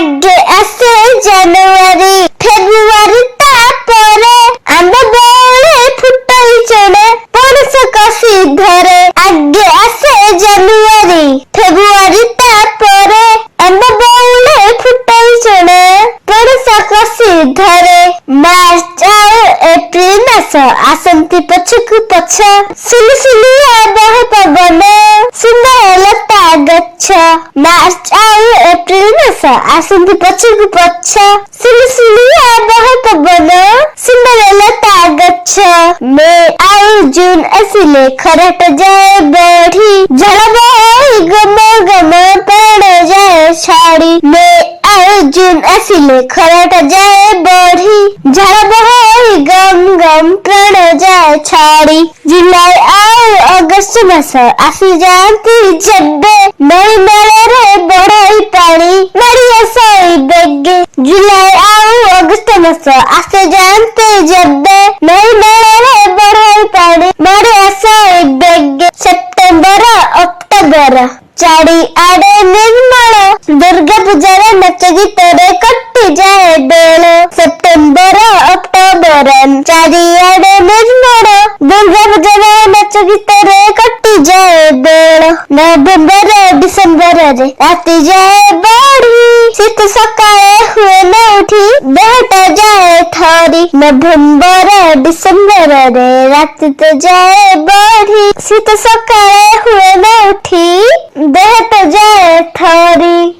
आगे आसे जनवरी फेब्रुआरी तापरे आंब बौले फुटई चढ़े पणस कसी धरे आगे आसे जनवरी फेब्रुआरी तापरे आंब बौले फुटई चढ़े पणस कसी धरे मार्च एप्रिल मास आसंती पछकु पछ सुलसुलिया बहे पवन सुंदर लता गच्छ मार्च एप्रिल मास आसंती पछकु पछ सुलसुलिया बहे पवन सुंदर लता गच्छ मे आउ जून आसिले खराट जाए बढ़ी झड़ बहे गम गम प्राण जाए छाड़ी मे आउ जून आसिले खराट जाए बढ़ी झड़ बहे गम गम प्राण जाए छाड़ी जुलाई आउ अगस्त मास आसी जाती जब्बे नई मेले बढ़ई पानी मारी आसाई बेगे जुलाई आउ अगस्त मास आसी जाती जब्बे नई मेले बढ़ई पानी मारी आसाई बेगे सेप्टेम्बर अक्टोबर चाड़ी आड़े निर्मल दुर्गा पूजा नाच गीत कटि जाए बेल सेप्टेम्बर अक्टोबर चारिआडे निर्मल दुर्गा पूजा नाच गीत कटि जाए बेल नवेम्बर डिसेम्बर राति जाए बढ़ी शीत सकाळे हुए न उठी देहटा जाए थरी नवेम्बर डिसेम्बर राति तो जाए बढ़ी शीत सकाळे हुए न उठी देहटा जाए थरी।